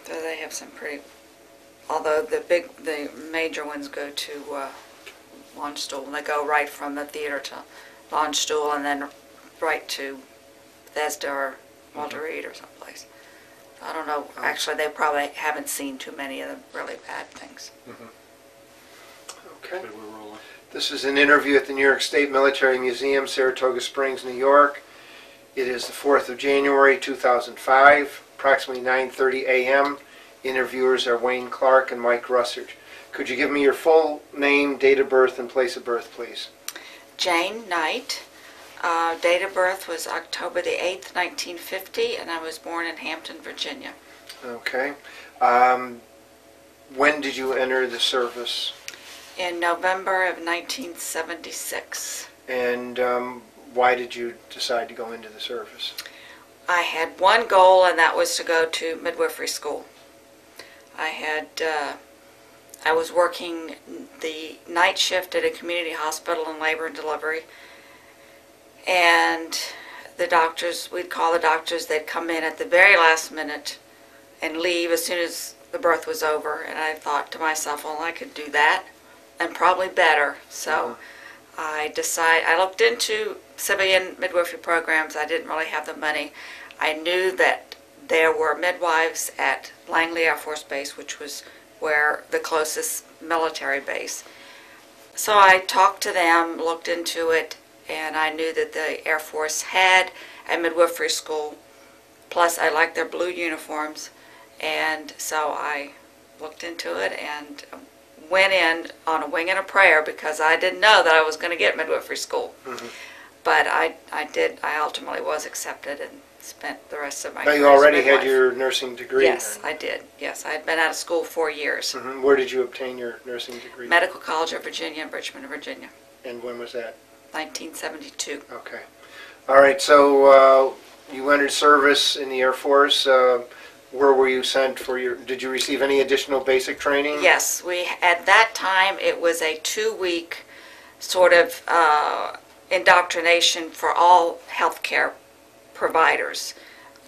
So they have some pretty, although the major ones go to launch stool. They go right from the theater to launch stool and then right to Bethesda or Walter Reed or someplace. I don't know. Actually, they probably haven't seen too many of the really bad things. Okay. This is an interview at the New York State Military Museum, Saratoga Springs, New York. It is the 4th of January, 2005, approximately 9:30 a.m. Interviewers are Wayne Clark and Mike Russert. Could you give me your full name, date of birth, and place of birth, please? Jane Knight. Date of birth was October the 8th, 1950, and I was born in Hampton, Virginia. Okay. When did you enter the service? In November of 1976. And why did you decide to go into the service? I had one goal, and that was to go to midwifery school. I was working the night shift at a community hospital in labor and delivery, and the doctors, we'd call the doctors, they'd come in at the very last minute and leave as soon as the birth was over, and I thought to myself, well, I could do that and probably better. So I looked into civilian midwifery programs. I didn't really have the money. I knew that there were midwives at Langley Air Force Base, which was where the closest military base. So I talked to them, looked into it, and I knew that the Air Force had a midwifery school. Plus, I liked their blue uniforms, and so I looked into it and went in on a wing and a prayer because I didn't know that I was going to get midwifery school. But I did. I ultimately was accepted and spent the rest of my career. Now, you already had your nursing degree? Yes, then? I did. Yes, I had been out of school 4 years. Where did you obtain your nursing degree? Medical College of Virginia in Richmond, Virginia. And when was that? 1972. Okay. All right, so you entered service in the Air Force. Where were you sent for your, did you receive any additional basic training? Yes, at that time it was a 2-week sort of indoctrination for all healthcare providers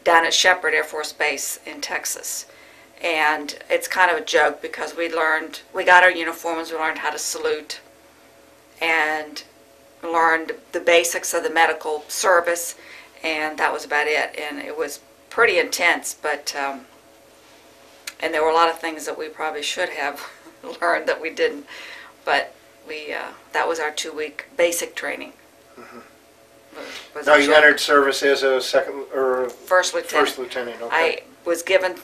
down at Shepherd Air Force Base in Texas. And it's kind of a joke because we got our uniforms, we learned how to salute, and learned the basics of the medical service, and that was about it. And it was pretty intense, but and there were a lot of things that we probably should have learned that we didn't, but that was our 2-week basic training. Now you entered service as a second or first lieutenant. First lieutenant. Okay. I was given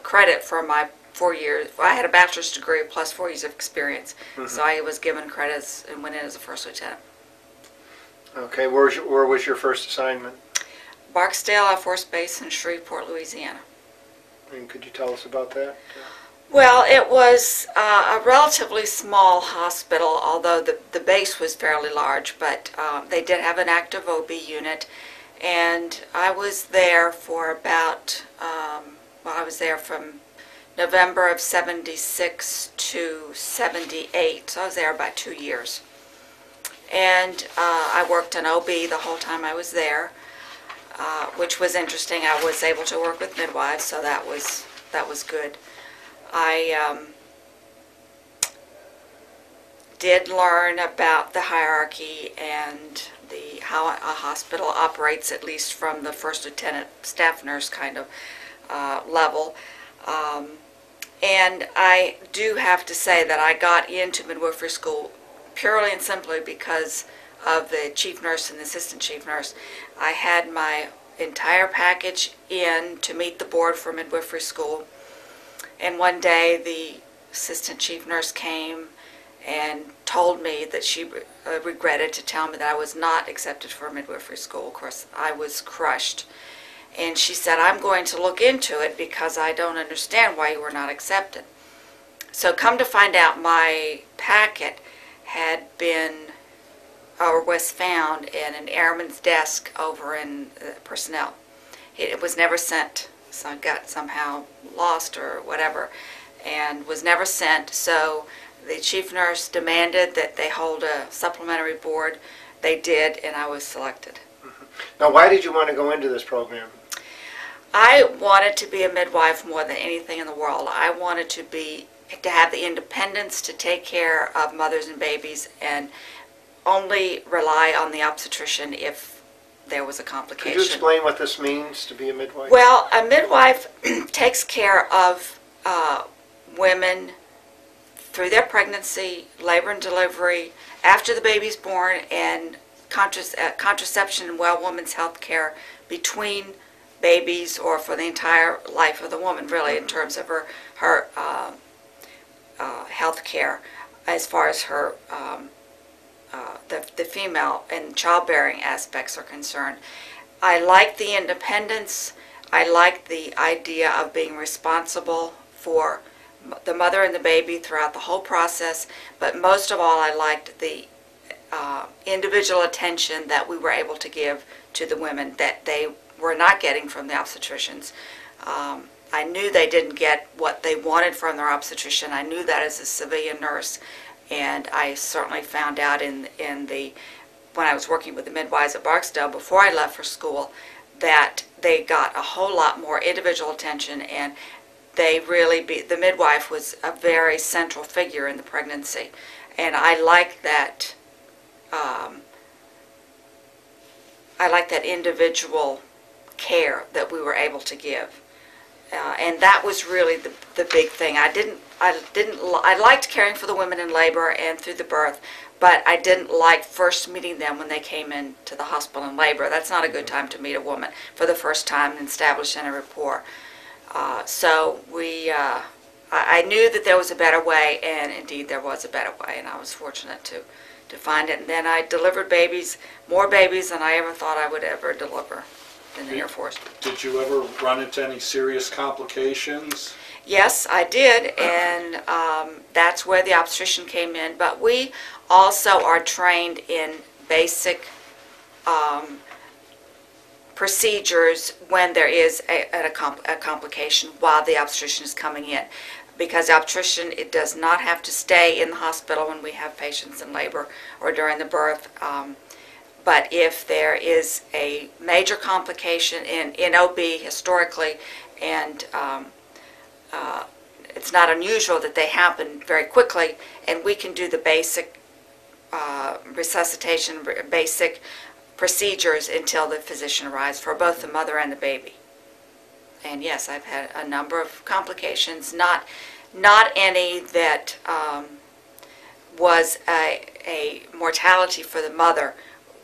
credit for my 4 years. I had a bachelor's degree plus 4 years of experience, so I was given credits and went in as a first lieutenant. Okay, where was your first assignment? Barksdale Air Force Base in Shreveport, Louisiana. And could you tell us about that? Well, it was a relatively small hospital, although the base was fairly large, but they did have an active OB unit, and I was there for about, I was there from November of 76 to 78, so I was there about 2 years. And I worked in OB the whole time I was there, which was interesting. I was able to work with midwives, so that was good. I did learn about the hierarchy and how a hospital operates, at least from the first lieutenant staff nurse kind of level. And I do have to say that I got into midwifery school purely and simply because of the chief nurse and the assistant chief nurse. I had my entire package in to meet the board for midwifery school. And one day the assistant chief nurse came and told me that she regretted to tell me that I was not accepted for midwifery school. Of course, I was crushed. And she said, I'm going to look into it because I don't understand why you were not accepted. So come to find out, my packet had been, or was found in an airman's desk over in personnel. It was never sent. So it got somehow lost or whatever and was never sent. So the chief nurse demanded that they hold a supplementary board. They did, and I was selected. Now, why did you want to go into this program? I wanted to be a midwife more than anything in the world. I wanted to have the independence to take care of mothers and babies and only rely on the obstetrician if there was a complication. Could you explain what this means to be a midwife? Well, a midwife takes care of women through their pregnancy, labor and delivery, after the baby's born, and contraception and well woman's health care between babies or for the entire life of the woman, really, in terms of her health care as far as her the female and childbearing aspects are concerned. I like the independence. I like the idea of being responsible for the mother and the baby throughout the whole process, but most of all I liked the individual attention that we were able to give to the women that they were not getting from the obstetricians. I knew they didn't get what they wanted from their obstetrician. I knew that as a civilian nurse, and I certainly found out when I was working with the midwives at Barksdale before I left for school that they got a whole lot more individual attention, and the midwife was a very central figure in the pregnancy, and I like that. I like that individual care that we were able to give, and that was really the big thing. I liked caring for the women in labor and through the birth, but I didn't like first meeting them when they came into the hospital in labor. That's not a good time to meet a woman for the first time and establish a rapport. So I knew that there was a better way, and indeed there was a better way, and I was fortunate to find it. And then I delivered babies, more babies than I ever thought I would ever deliver in the Air Force. Did you ever run into any serious complications? Yes, I did, and that's where the obstetrician came in. But we also are trained in basic procedures when there is a complication while the obstetrician is coming in. Because the obstetrician, it does not have to stay in the hospital when we have patients in labor or during the birth. But if there is a major complication in OB historically, and it's not unusual that they happen very quickly, and we can do the basic resuscitation, basic procedures until the physician arrives for both the mother and the baby. And yes, I've had a number of complications, not any that was a mortality for the mother.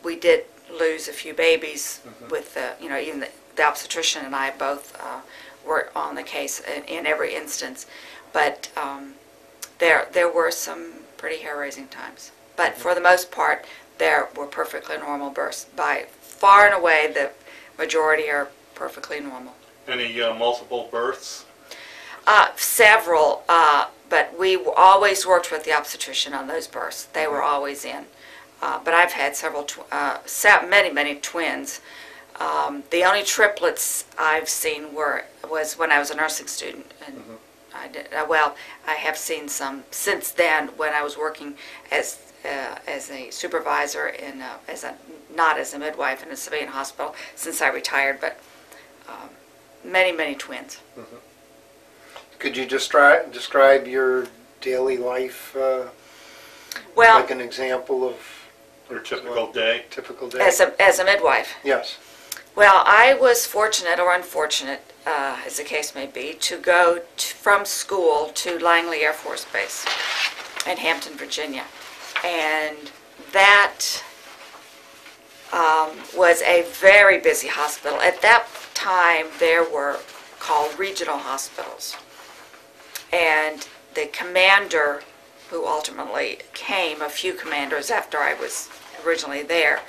We did lose a few babies with even the obstetrician and I both were on the case in every instance. But there were some pretty hair-raising times. But for the most part, there were perfectly normal births. By far and away, the majority are perfectly normal. Any multiple births? Several, but we always worked with the obstetrician on those births. They were always in. But I've had many twins. The only triplets I've seen was when I was a nursing student, and I have seen some since then when I was working as a supervisor not as a midwife in a civilian hospital since I retired, but many twins. Could you describe your daily life? Like an example of your typical day. As a midwife. Yes. Well, I was fortunate or unfortunate, as the case may be, to go from school to Langley Air Force Base in Hampton, Virginia. And that was a very busy hospital. At that time, there were called regional hospitals. And the commander, who ultimately came, a few commanders after I was originally there,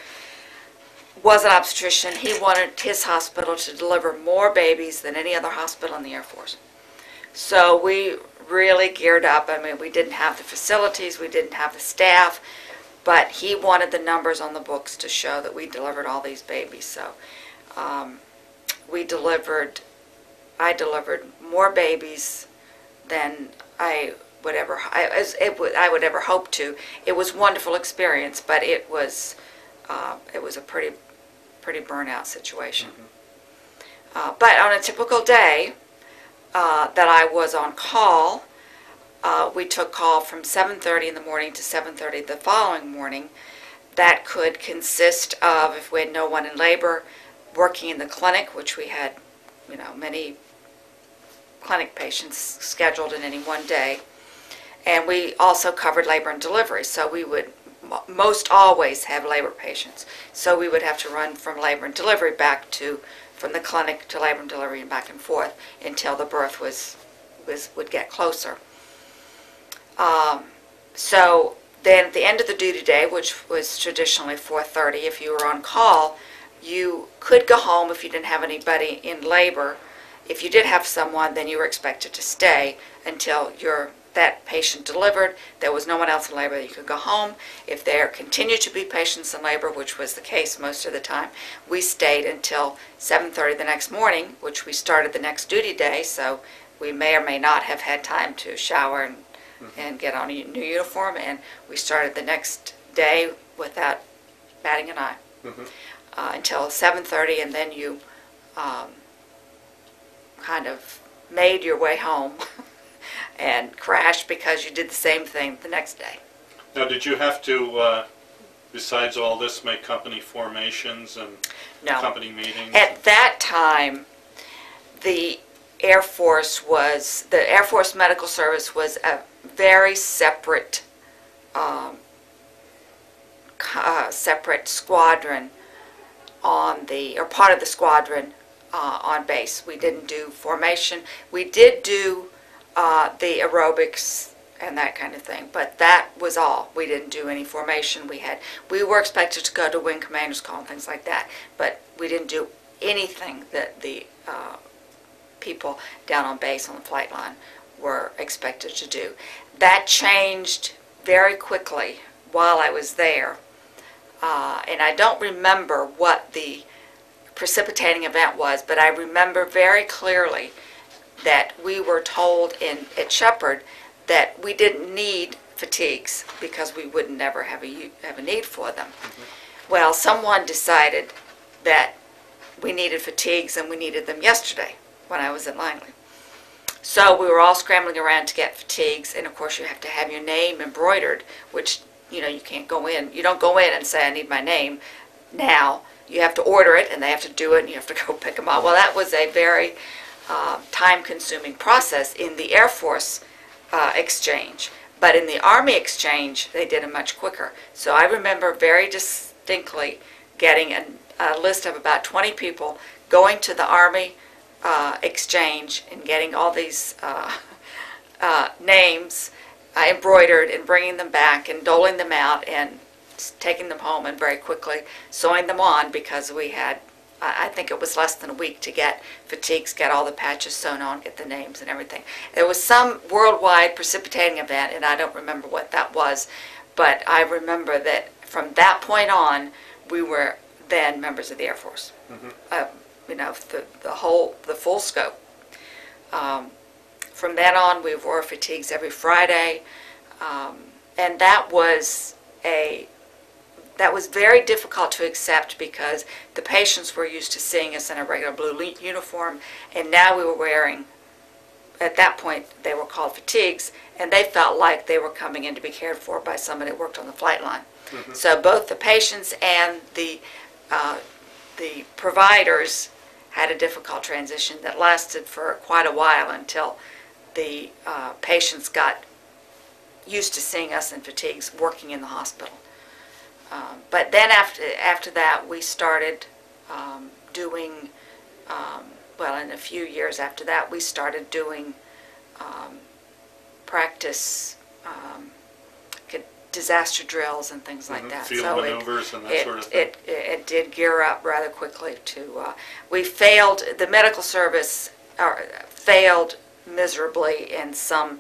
was an obstetrician. He wanted his hospital to deliver more babies than any other hospital in the Air Force. So we really geared up. I mean, we didn't have the facilities, we didn't have the staff, but he wanted the numbers on the books to show that we delivered all these babies. So I delivered more babies than I would ever hope to. It was a wonderful experience, but it was a pretty burnout situation. But on a typical day that I was on call, we took call from 7:30 in the morning to 7:30 the following morning. That could consist of, if we had no one in labor, working in the clinic, which we had, many clinic patients scheduled in any one day. And we also covered labor and delivery, so we would most always have labor patients. So we would have to run from labor and delivery from the clinic to labor and delivery and back and forth until the birth would get closer. So then at the end of the duty day, which was traditionally 4:30, if you were on call, you could go home if you didn't have anybody in labor. If you did have someone, then you were expected to stay until that patient delivered. There was no one else in labor, you could go home. If there continued to be patients in labor, which was the case most of the time, we stayed until 7:30 the next morning, which we started the next duty day, so we may or may not have had time to shower and get on a new uniform, and we started the next day without batting an eye until 7:30, and then you kind of made your way home and crashed because you did the same thing the next day. Now, did you have to, besides all this, make company formations and company meetings? At that time, the Air Force Medical Service was a very separate separate squadron or part of the squadron on base. We didn't do formation. We did do the aerobics and that kind of thing, but that was all. We didn't do any formation. We were expected to go to wing commanders call and things like that, but we didn't do anything that the people down on base on the flight line were expected to do. That changed very quickly while I was there, and I don't remember what the precipitating event was, but I remember very clearly that we were told at Shepherd that we didn't need fatigues because we would never have a need for them. Well, someone decided that we needed fatigues and we needed them yesterday when I was at Langley. So we were all scrambling around to get fatigues, and of course you have to have your name embroidered, which you can't go in. You don't go in and say I need my name now. You have to order it, and they have to do it, and you have to go pick them up. Well, that was a very time-consuming process in the Air Force exchange. But in the Army exchange, they did it much quicker. So I remember very distinctly getting a list of about 20 people going to the Army exchange and getting all these names embroidered and bringing them back and doling them out and taking them home and very quickly sewing them on, because we had, I think it was less than a week to get fatigues, get all the patches sewn on, get the names and everything. There was some worldwide precipitating event, and I don't remember what that was, but I remember that from that point on, we were then members of the Air Force. The full scope. From then on, we wore fatigues every Friday, and that was very difficult to accept because the patients were used to seeing us in a regular blue uniform, and now we were wearing, at that point, they were called fatigues, and they felt like they were coming in to be cared for by somebody that worked on the flight line. So both the patients and the providers had a difficult transition that lasted for quite a while until the patients got used to seeing us in fatigues working in the hospital. But then after that, we started doing, in a few years after that, we started doing practice disaster drills and things like that. Field maneuvers and that sort of thing. It did gear up rather quickly to, we failed, the medical service failed miserably in some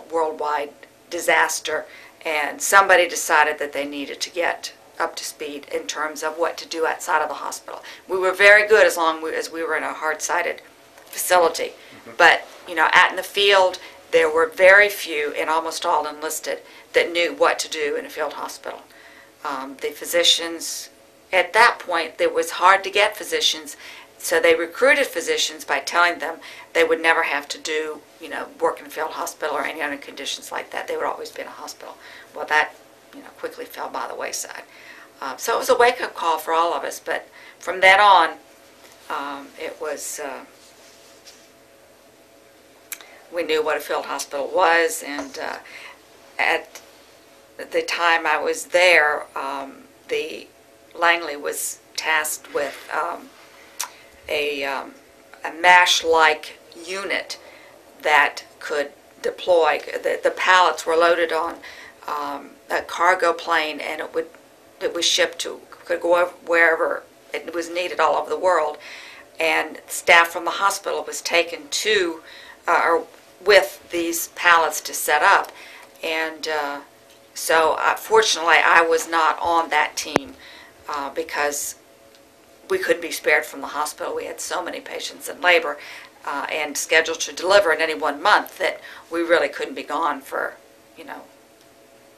worldwide disaster, and somebody decided that they needed to get up to speed in terms of what to do outside of the hospital. We were very good as long as we were in a hard-sided facility, but out in the field, there were very few, and almost all enlisted, that knew what to do in a field hospital. The physicians at that point, it was hard to get physicians, so they recruited physicians by telling them they would never have to do, work in a field hospital or any other conditions like that. They would always be in a hospital. Well, that, quickly fell by the wayside. So it was a wake-up call for all of us, but from then on, it was, we knew what a field hospital was, and at the time I was there, the Langley was tasked with a MASH-like unit that could deploy. The pallets were loaded on a cargo plane, and it was shipped to, could go wherever it was needed all over the world. And staff from the hospital was taken to, or with these pallets to set up. And so fortunately I was not on that team because we couldn't be spared from the hospital. We had so many patients in labor and scheduled to deliver in any 1 month that we really couldn't be gone for,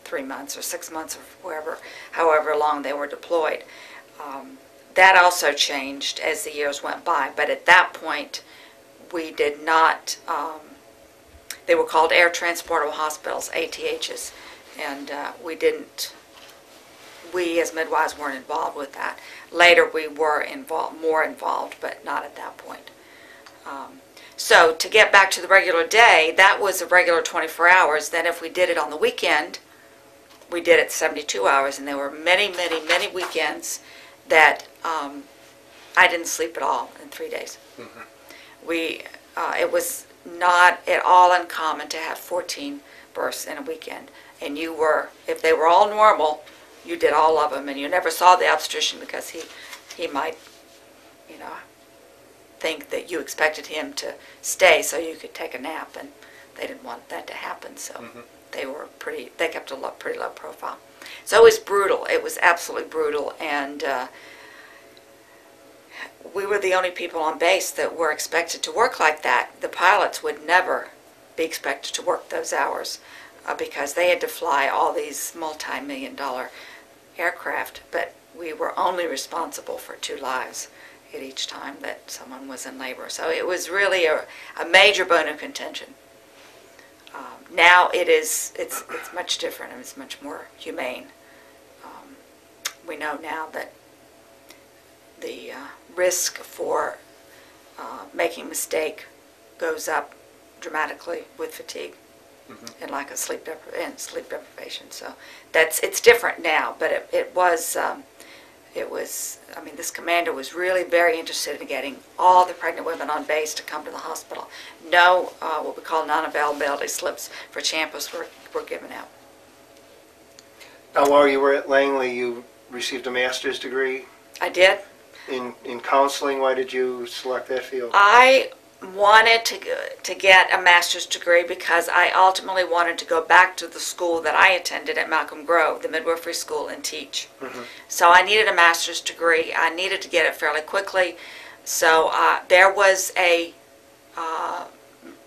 3 months or 6 months or however long they were deployed. That also changed as the years went by, but at that point we did not, they were called air transportable hospitals, ATHs, and we as midwives weren't involved with that. Later we were more involved, but not at that point. So to get back to the regular day, that was a regular 24 hours. Then if we did it on the weekend, we did it 72 hours, and there were many, many, many weekends that I didn't sleep at all in 3 days. Mm-hmm. It was not at all uncommon to have 14 births in a weekend, and if they were all normal, you did all of them, and you never saw the obstetrician because he might, think that you expected him to stay so you could take a nap, and they didn't want that to happen, so mm-hmm. They kept a pretty low profile. So it was brutal. It was absolutely brutal, and we were the only people on base that were expected to work like that. The pilots would never be expected to work those hours because they had to fly all these multi-million-dollar aircraft, but we were only responsible for 2 lives at each time that someone was in labor. So it was really a major bone of contention. Now it's much different, and it's much more humane. We know now that the risk for making a mistake goes up dramatically with fatigue, mm-hmm. and lack of sleep deprivation. So it's different now, but it was. I mean, this commander was really very interested in getting all the pregnant women on base to come to the hospital. No, what we call non-availability slips for Champus were given out. Now, while you were at Langley, you received a master's degree? I did. In counseling. Why did you select that field? I wanted to get a master's degree because I ultimately wanted to go back to the school that I attended at Malcolm Grove, the midwifery school, and teach. Mm-hmm. So I needed a master's degree. I needed to get it fairly quickly. So there was a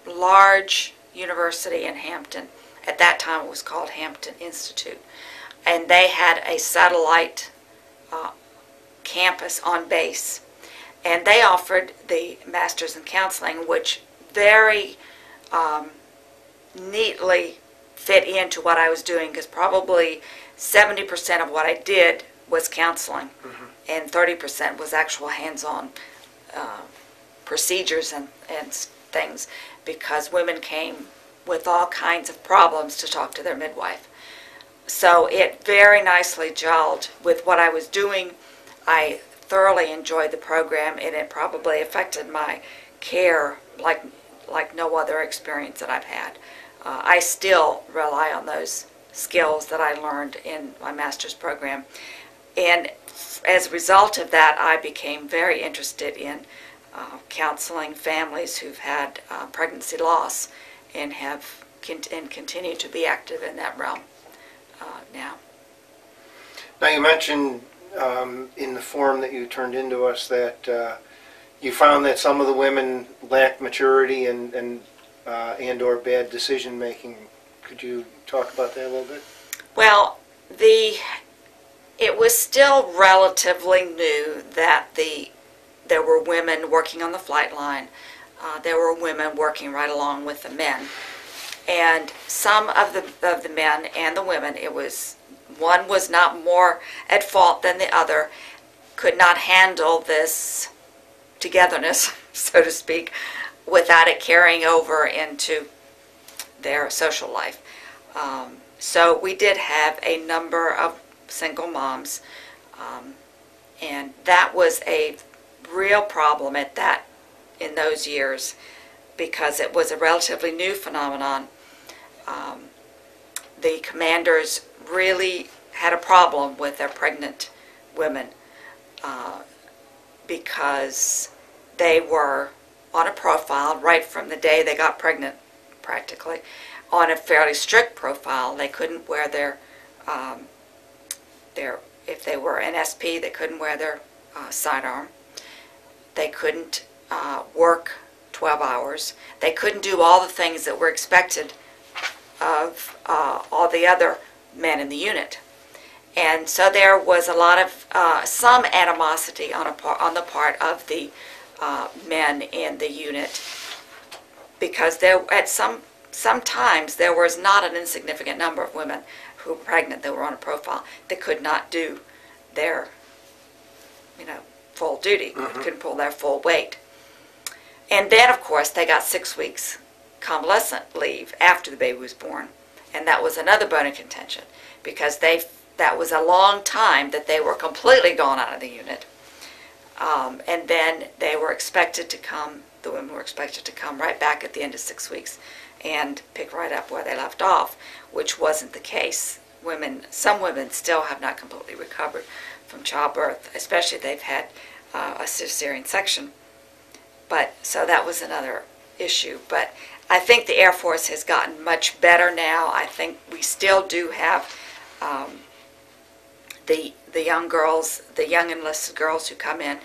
large university in Hampton. At that time it was called Hampton Institute. And they had a satellite campus on base. And they offered the Master's in Counseling, which very neatly fit into what I was doing, because probably 70% of what I did was counseling, mm-hmm. and 30% was actual hands-on procedures and things, because women came with all kinds of problems to talk to their midwife. So it very nicely gelled with what I was doing. I thoroughly enjoyed the program, and it probably affected my care like no other experience that I've had. I still rely on those skills that I learned in my master's program, and as a result of that, I became very interested in counseling families who've had pregnancy loss, and continue to be active in that realm now. Now, you mentioned in the form that you turned into us that you found that some of the women lacked maturity and or bad decision making. Could you talk about that a little bit? Well, it was still relatively new that there were women working on the flight line. There were women working right along with the men. And some of the men and the women, one was not more at fault than the other, could not handle this togetherness, so to speak, without it carrying over into their social life. So we did have a number of single moms, and that was a real problem in those years, because it was a relatively new phenomenon. The commanders really had a problem with their pregnant women because they were on a profile right from the day they got pregnant, practically, on a fairly strict profile. They couldn't wear their if they were an SP, they couldn't wear their sidearm. They couldn't work 12 hours. They couldn't do all the things that were expected of all the other men in the unit. And so there was a lot of some animosity on the part of the men in the unit, because sometimes there was not an insignificant number of women who were pregnant that were on a profile that could not do their full duty, couldn't pull their full weight. And then, of course, they got 6 weeks convalescent leave after the baby was born, and that was another bone of contention, because that was a long time that they were completely gone out of the unit, and then they were expected to come. The women were expected to come right back at the end of 6 weeks and pick right up where they left off, which wasn't the case. Some women still have not completely recovered from childbirth, especially if they've had a cesarean section. But so that was another issue. But I think the Air Force has gotten much better now. I think we still do have the young girls, the young enlisted girls who come in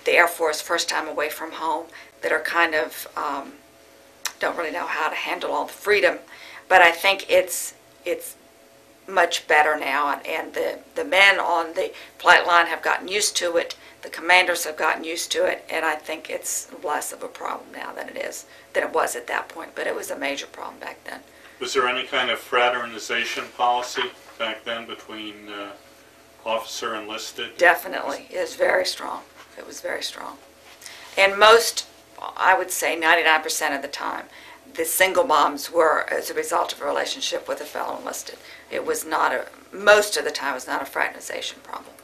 the Air Force first time away from home, that are kind of don't really know how to handle all the freedom. But I think it's much better now, and the men on the flight line have gotten used to it. The commanders have gotten used to it, and I think it's less of a problem now than it was at that point. But it was a major problem back then. Was there any kind of fraternization policy back then between officer enlisted? Definitely. It was very strong. It was very strong. And most, I would say 99% of the time, the single moms were as a result of a relationship with a fellow enlisted. It was not most of the time, it was not a fraternization problem.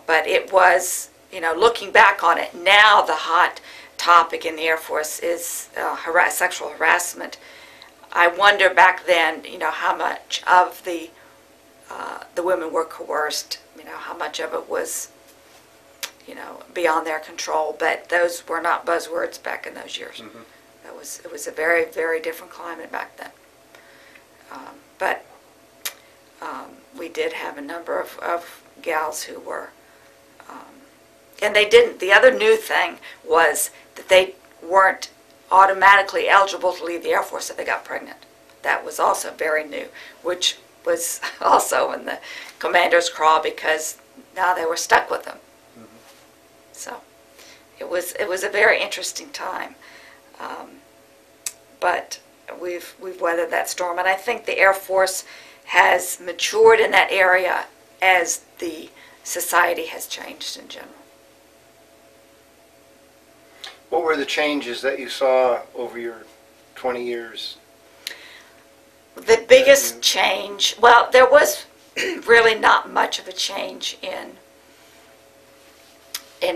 But it was, looking back on it, now the hot topic in the Air Force is sexual harassment. I wonder back then, how much of the women were coerced, how much of it was, beyond their control. But those were not buzzwords back in those years. Mm-hmm. It was a very, very different climate back then. But we did have a number of gals who were, and they didn't. The other new thing was that they weren't automatically eligible to leave the Air Force if they got pregnant. That was also very new, which was also in the commander's craw, because now they were stuck with them. Mm-hmm. So it was a very interesting time. But we've weathered that storm, and I think the Air Force has matured in that area as the society has changed in general. What were the changes that you saw over your 20 years? The biggest change, well, there was really not much of a change in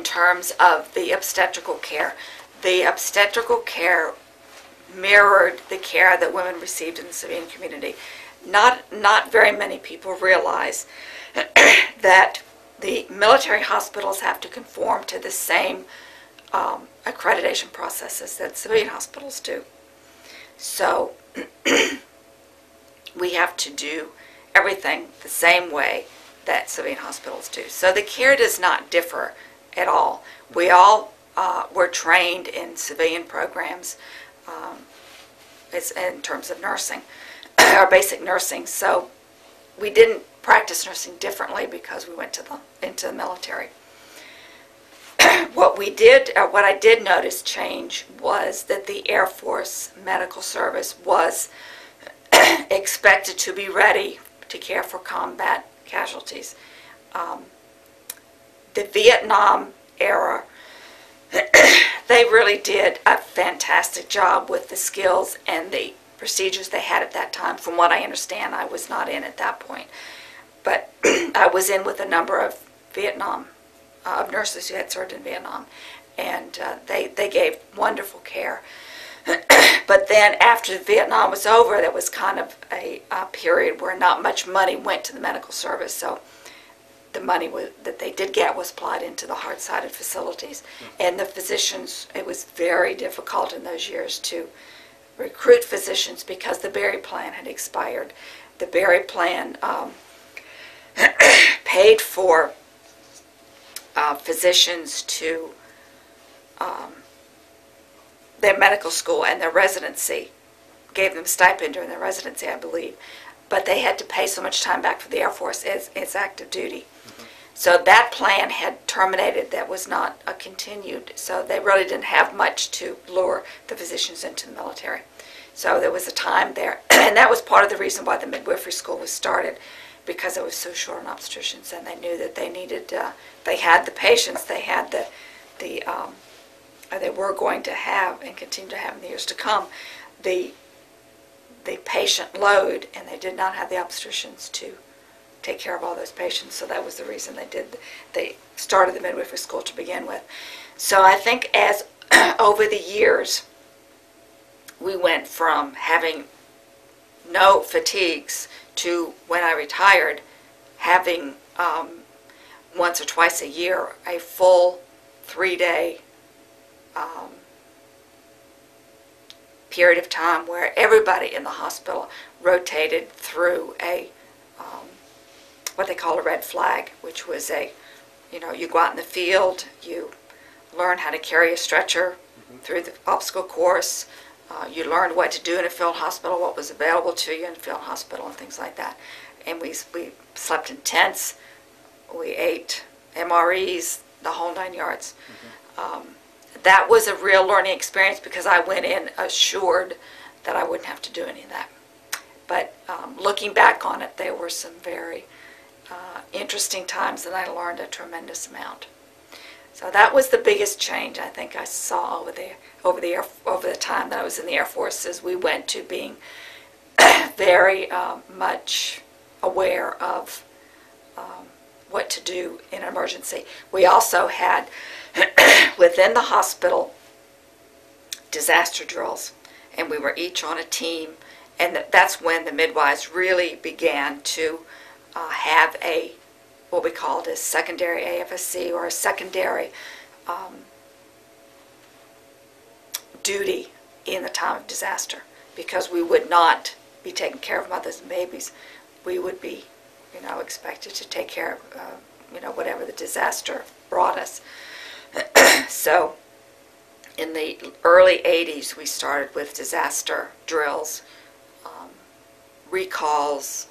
terms of the obstetrical care. The obstetrical care mirrored the care that women received in the civilian community. Not very many people realize that the military hospitals have to conform to the same accreditation processes that civilian hospitals do. So we have to do everything the same way that civilian hospitals do. So the care does not differ at all. We all were trained in civilian programs. It's in terms of nursing, or basic nursing. So we didn't practice nursing differently because we went into the military. What I did notice change was that the Air Force Medical Service was expected to be ready to care for combat casualties. The Vietnam era, they really did a fantastic job with the skills and the procedures they had at that time. From what I understand, I was not in at that point, but I was in with a number of of nurses who had served in Vietnam, and they gave wonderful care. But then after Vietnam was over, there was kind of a period where not much money went to the medical service, so the money that they did get was applied into the hard-sided facilities. And the physicians, it was very difficult in those years to recruit physicians because the Berry Plan had expired. The Berry Plan paid for physicians to their medical school and their residency, gave them stipend during their residency, I believe, but they had to pay so much time back for the Air Force as active duty. So that plan had terminated, that was not continued, so they really didn't have much to lure the physicians into the military. So there was a time there, and that was part of the reason why the midwifery school was started, because it was so short on obstetricians, and they knew that they needed, they had the patients, they had they were going to have and continue to have in the years to come the patient load, and they did not have the obstetricians to take care of all those patients. So that was the reason they started the midwifery school to begin with. So I think as over the years we went from having no fatigues to, when I retired, having once or twice a year a full 3-day period of time where everybody in the hospital rotated through a what they call a red flag, which was you go out in the field, you learn how to carry a stretcher through the obstacle course, you learned what to do in a field hospital, what was available to you in a field hospital, and things like that. And we slept in tents, we ate MREs, the whole 9 yards. That was a real learning experience because I went in assured that I wouldn't have to do any of that. But looking back on it, there were some very interesting times that I learned a tremendous amount. So that was the biggest change I think I saw over the time that I was in the Air Force, as we went to being very much aware of what to do in an emergency. We also had within the hospital disaster drills, and we were each on a team, and that's when the midwives really began to have what we called a secondary AFSC, or a secondary duty in the time of disaster, because we would not be taking care of mothers and babies. We would be expected to take care of whatever the disaster brought us. So in the early 80s we started with disaster drills, recalls,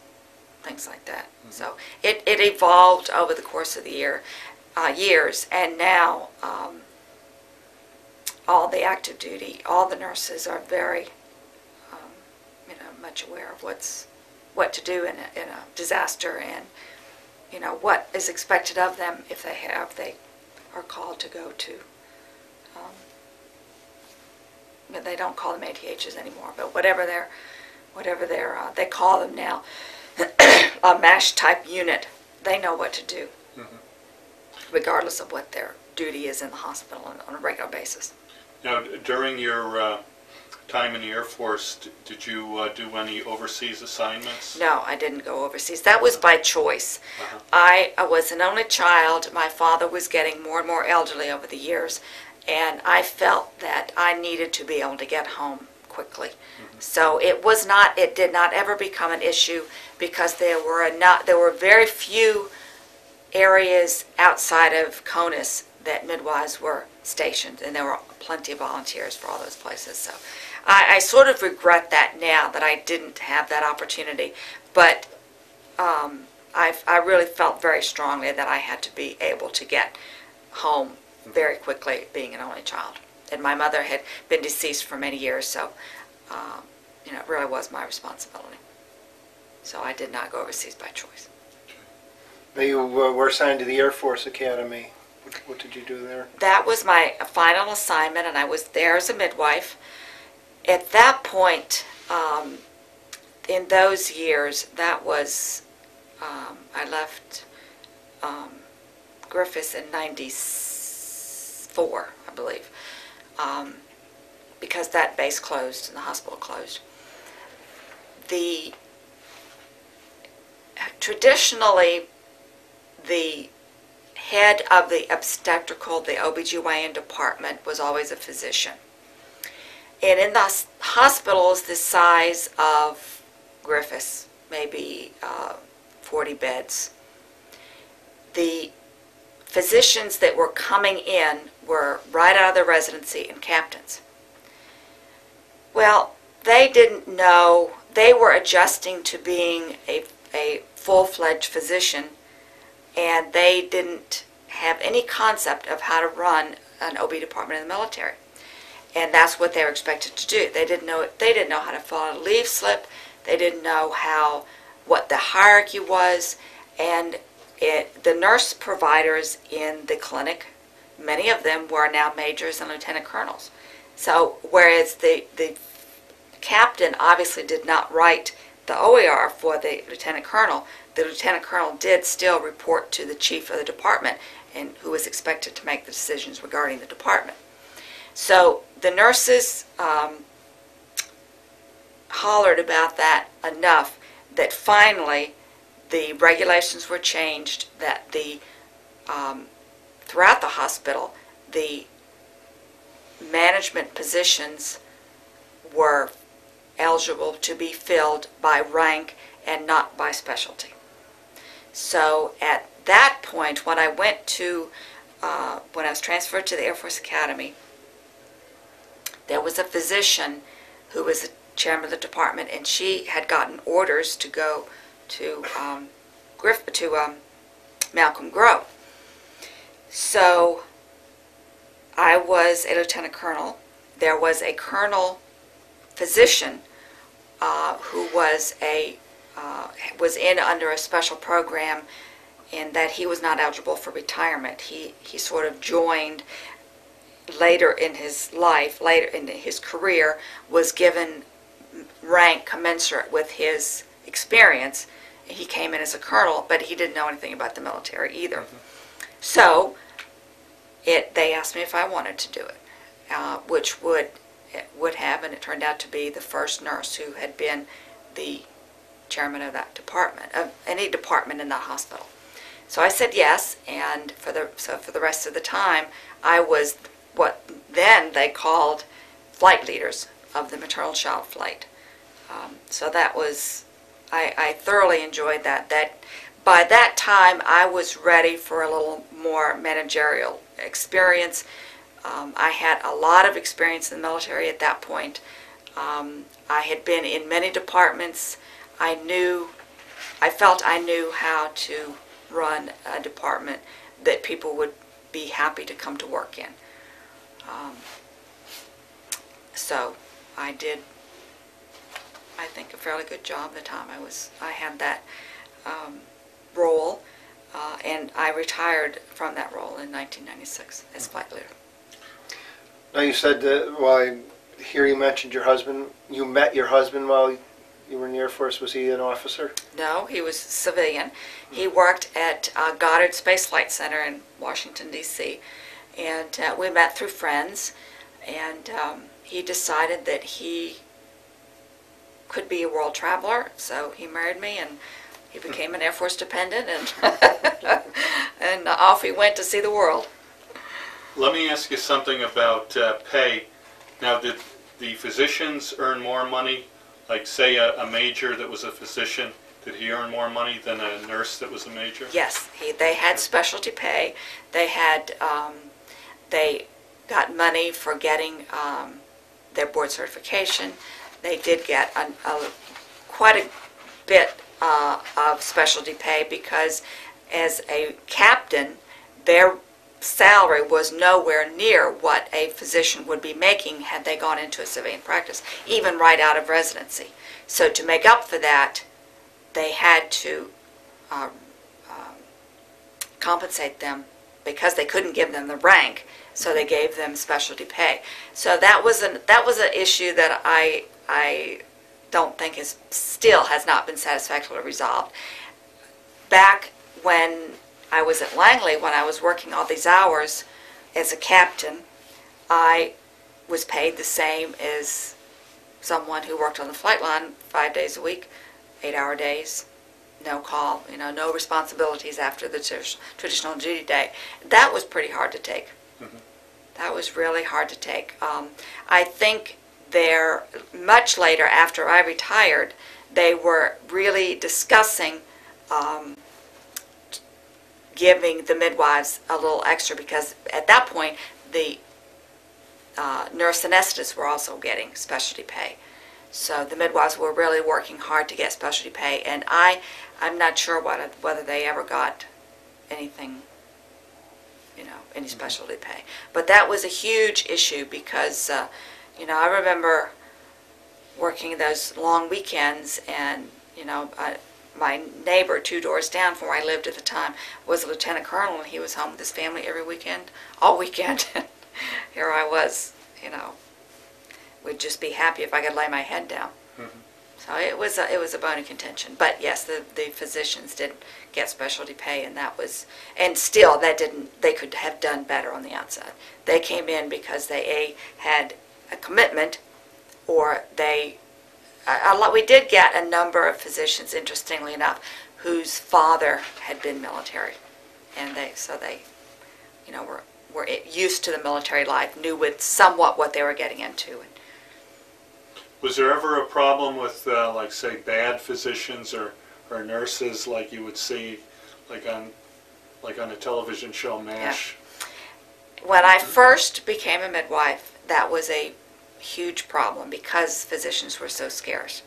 things like that. So it evolved over the course of the years, and now all the active duty, all the nurses are very much aware of what to do in a disaster, and what is expected of them if they are called to go to they don't call them ATHs anymore, but whatever they call them now, a MASH type unit, they know what to do, regardless of what their duty is in the hospital on a regular basis. Now, during your time in the Air Force, did you do any overseas assignments? No, I didn't go overseas. That was by choice. I was an only child. My father was getting more and more elderly over the years, and I felt that I needed to be able to get home quickly. So it did not ever become an issue, because there were very few areas outside of CONUS that midwives were stationed, and there were plenty of volunteers for all those places. So I sort of regret that now, that I didn't have that opportunity. But I really felt very strongly that I had to be able to get home very quickly, being an only child. And my mother had been deceased for many years, so it really was my responsibility. So I did not go overseas by choice. Now you were assigned to the Air Force Academy. What did you do there? That was my final assignment, and I was there as a midwife. At that point, in those years, that was, I left Griffiths in '94, I believe, because that base closed and the hospital closed. Traditionally, the head of the obstetrical, the OBGYN department, was always a physician. And in the hospitals the size of Griffiths, maybe 40 beds, the physicians that were coming in were right out of their residency and captains. Well, they didn't know, they were adjusting to being a full-fledged physician, and they didn't have any concept of how to run an OB department in the military. And that's what they were expected to do. They didn't know how to fill out a leave slip. They didn't know what the hierarchy was. And the nurse providers in the clinic, many of them were now majors and lieutenant colonels. So whereas the captain obviously did not write the OER for the lieutenant colonel did still report to the chief of the department, and who was expected to make the decisions regarding the department. So the nurses hollered about that enough that finally the regulations were changed, that throughout the hospital the management positions were eligible to be filled by rank and not by specialty. So at that point, when I went to, when I was transferred to the Air Force Academy, there was a physician who was the chairman of the department, and she had gotten orders to go to Malcolm Grove. So I was a lieutenant colonel. There was a colonel physician who was in under a special program, in that he was not eligible for retirement. He sort of joined later in his life, later in his career, was given rank commensurate with his experience. He came in as a colonel, but he didn't know anything about the military either. So they asked me if I wanted to do it, which would have, and it turned out to be the first nurse who had been the chairman of that department, of any department in that hospital. So I said yes, and for the rest of the time, I was what then they called flight leaders of the maternal child flight. So that was, I thoroughly enjoyed that. By that time, I was ready for a little more managerial experience. I had a lot of experience in the military at that point. I had been in many departments. I felt I knew how to run a department that people would be happy to come to work in. So I did, I think, a fairly good job the time I had that role, and I retired from that role in 1996 as flight leader. Now you said that, well, I hear you mentioned your husband. You met your husband while you were in the Air Force. Was he an officer? No, he was civilian. He worked at Goddard Space Flight Center in Washington, D.C., and we met through friends, and he decided that he could be a world traveler, so he married me, and he became an Air Force dependent, and and off he went to see the world. Let me ask you something about pay. Now, did the physicians earn more money? Like, say, a major that was a physician, did he earn more money than a nurse that was a major? Yes, they had specialty pay. They had, they got money for getting their board certification. They did get quite a bit of specialty pay because as a captain, their salary was nowhere near what a physician would be making had they gone into a civilian practice, even right out of residency. So to make up for that, they had to compensate them because they couldn't give them the rank, so they gave them specialty pay. So that was an issue that I don't think still has not been satisfactorily resolved. Back when I was at Langley, when I was working all these hours as a captain, I was paid the same as someone who worked on the flight line 5 days a week, 8-hour days, no call, no responsibilities after the traditional duty day. That was pretty hard to take. Mm-hmm. That was really hard to take. I think much later, after I retired, they were really discussing giving the midwives a little extra because at that point the nurse anesthetists were also getting specialty pay. So the midwives were really working hard to get specialty pay, and I'm not sure whether they ever got anything, any specialty pay. But that was a huge issue because, I remember working those long weekends, and, my neighbor 2 doors down from where I lived at the time was a lieutenant colonel, and he was home with his family every weekend, all weekend. Here I was, would just be happy if I could lay my head down. Mm-hmm. So it was a bone of contention. But yes, the physicians did get specialty pay, and still they could have done better on the outside. They came in because they had a commitment, or we did get a number of physicians, interestingly enough, whose father had been military, and they were used to the military life, knew somewhat what they were getting into. Was there ever a problem with, say, bad physicians or nurses, like you would see, like on a television show, MASH? Yeah. When I first became a midwife, that was a huge problem because physicians were so scarce.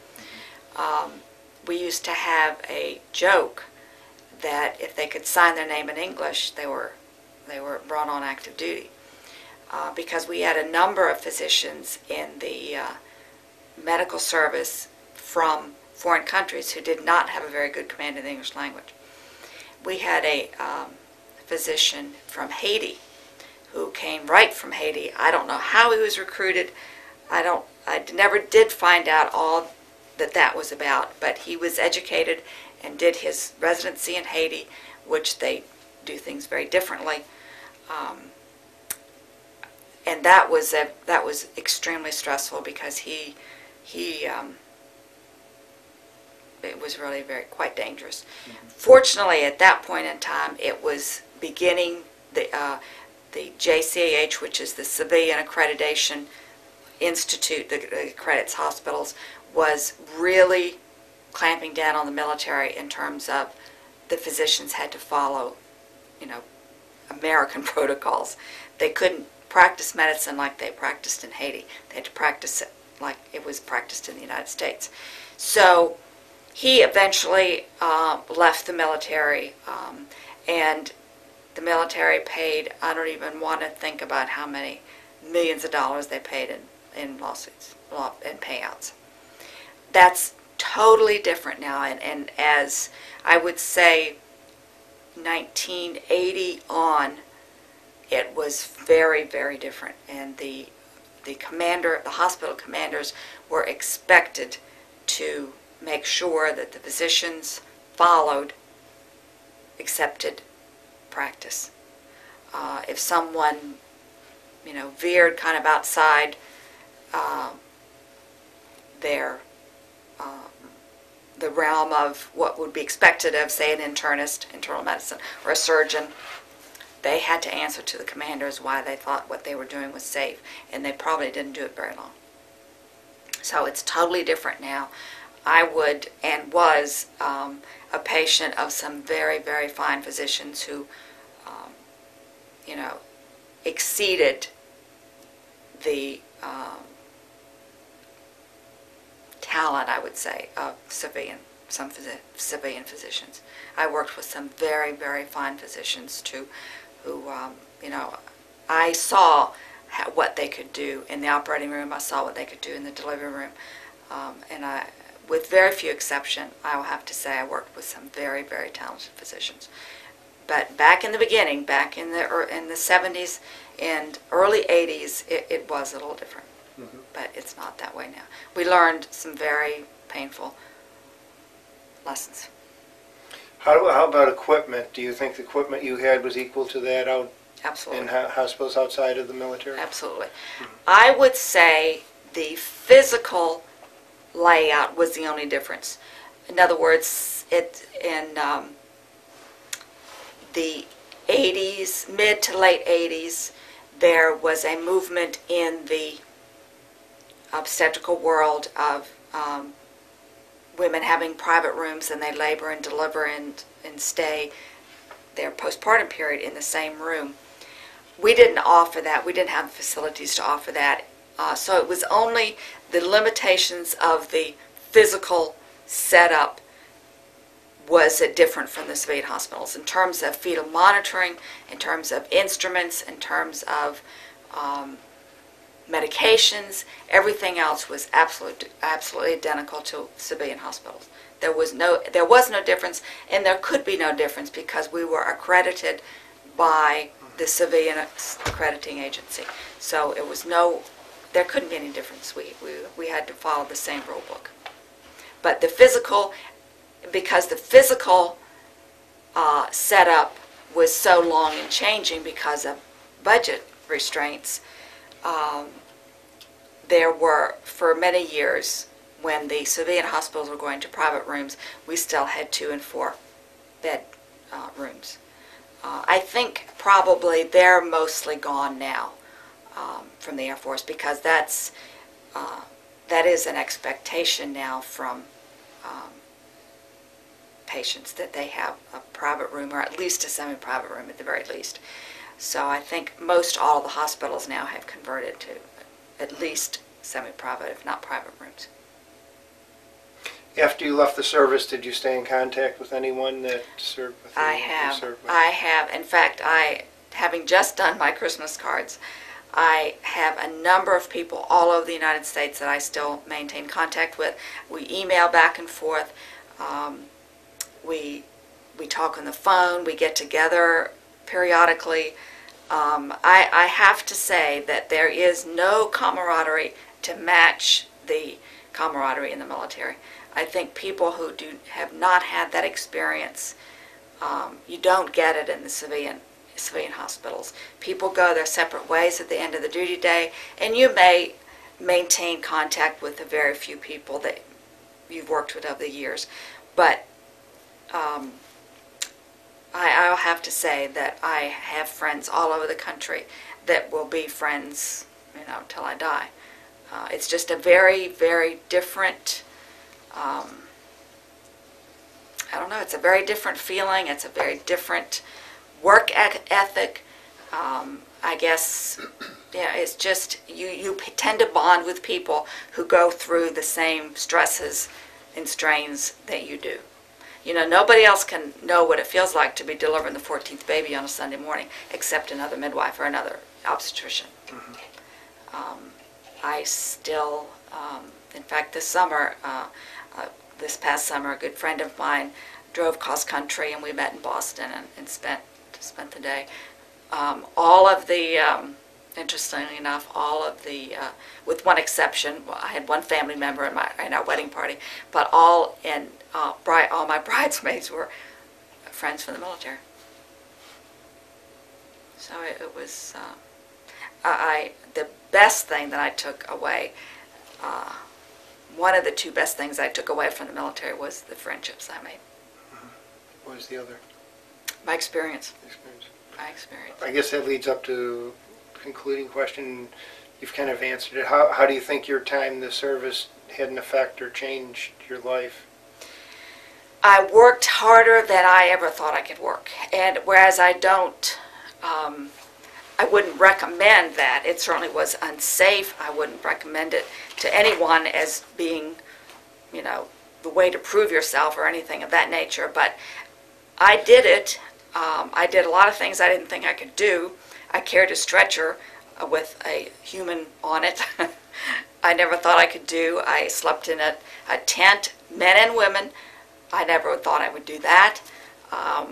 Mm-hmm. We used to have a joke that if they could sign their name in English, they were brought on active duty, because we had a number of physicians in the medical service from foreign countries who did not have a very good command of the English language. We had a physician from Haiti who came right from Haiti. I don't know how he was recruited. I never did find out all that was about, but he was educated and did his residency in Haiti, which they do things very differently. And that was extremely stressful because it was really quite dangerous. Mm-hmm. Fortunately, at that point in time, it was beginning the JCAH, which is the Civilian Accreditation Institute that accredits hospitals, was really clamping down on the military in terms of the physicians had to follow, American protocols. They couldn't practice medicine like they practiced in Haiti. They had to practice it like it was practiced in the United States. So he eventually left the military, and the military paid, I don't even want to think about how many millions of dollars they paid in lawsuits and payouts. That's totally different now, and as I would say 1980 on, it was very, very different, and the hospital commanders were expected to make sure that the physicians followed accepted practice. If someone, veered kind of outside the realm of what would be expected of, say, an internist, internal medicine, or a surgeon, they had to answer to the commanders why they thought what they were doing was safe, and they probably didn't do it very long. So it's totally different now. I was a patient of some very, very fine physicians who, exceeded the talent, I would say, of civilian some civilian physicians. I worked with some very, very fine physicians too, who, you know, I saw what they could do in the operating room. I saw what they could do in the delivery room. And with very few exception, I will have to say I worked with some very, very talented physicians. But back in the beginning, back in the 70s and early 80s, it was a little different. Mm-hmm. But it's not that way now. We learned some very painful lessons. How about equipment? Do you think the equipment you had was equal to that out Absolutely. in hospitals outside of the military? Absolutely. I would say the physical layout was the only difference. In other words, in the 80s, mid to late 80s, there was a movement in the obstetrical world of women having private rooms, and they labor and deliver and stay their postpartum period in the same room. We didn't offer that. We didn't have the facilities to offer that. So it was only the limitations of the physical setup was different from the civilian hospitals in terms of fetal monitoring, in terms of instruments, in terms of medications. Everything else was absolutely identical to civilian hospitals. There was no difference, and there could be no difference because we were accredited by the civilian accrediting agency. So there couldn't be any difference. We had to follow the same rule book. But the physical, because the physical setup was so long and changing because of budget restraints, there were, for many years, when the civilian hospitals were going to private rooms, we still had 2 and 4 bed rooms. I think probably they're mostly gone now from the Air Force, because that is an expectation now from patients, that they have a private room, or at least a semi-private room at the very least. So I think most all of the hospitals now have converted to at least semi-private, if not private rooms. After you left the service, did you stay in contact with anyone that served with you? I have. In fact, having just done my Christmas cards, I have a number of people all over the United States that I still maintain contact with. We email back and forth. We talk on the phone. We get together periodically. I have to say that there is no camaraderie to match the camaraderie in the military. I think people who have not had that experience, you don't get it in the civilian hospitals. People go their separate ways at the end of the duty day, and you may maintain contact with the very few people that you've worked with over the years. But I'll have to say that I have friends all over the country that will be friends, till I die. It's just a very, very different, I don't know, it's a very different feeling. It's a very different work ethic. I guess, it's just, you tend to bond with people who go through the same stresses and strains that you do. Nobody else can know what it feels like to be delivering the 14th baby on a Sunday morning except another midwife or another obstetrician. Mm-hmm. I still, in fact, this past summer, a good friend of mine drove cross country, and we met in Boston and spent the day. All of the, interestingly enough, with one exception, I had one family member in our wedding party, but all my bridesmaids were friends from the military. So it was, the best thing that I took away, one of the 2 best things I took away from the military was the friendships I made. Mm-hmm. What was the other? My experience. My experience. I guess that leads up to the concluding question. You've kind of answered it. How do you think your time in the service had an effect or changed your life? I worked harder than I ever thought I could work. And whereas I wouldn't recommend that. It certainly was unsafe. I wouldn't recommend it to anyone as being, the way to prove yourself or anything of that nature, but I did it. I did a lot of things I didn't think I could do. I carried a stretcher with a human on it. I never thought I could do. I slept in a tent, men and women. I never thought I would do that. I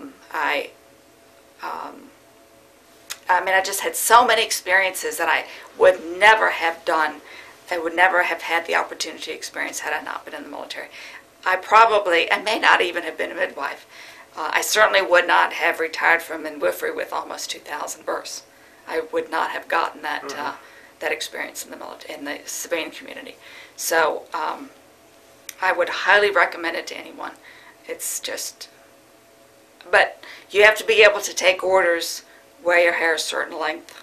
mean, I just had so many experiences that I would never have done. I would never have had the opportunity to experience had I not been in the military. I may not even have been a midwife. I certainly would not have retired from midwifery with almost 2,000 births. I would not have gotten that that experience in the military, in the civilian community. So I would highly recommend it to anyone. It's just, but you have to be able to take orders, wear your hair a certain length.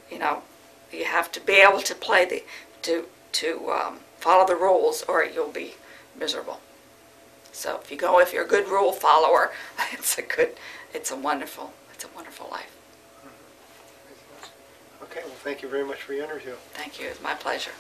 You know, you have to be able to play follow the rules, or you'll be miserable. So if you're a good rule follower, it's a wonderful life. Okay, well, thank you very much for your interview. Thank you. It's my pleasure.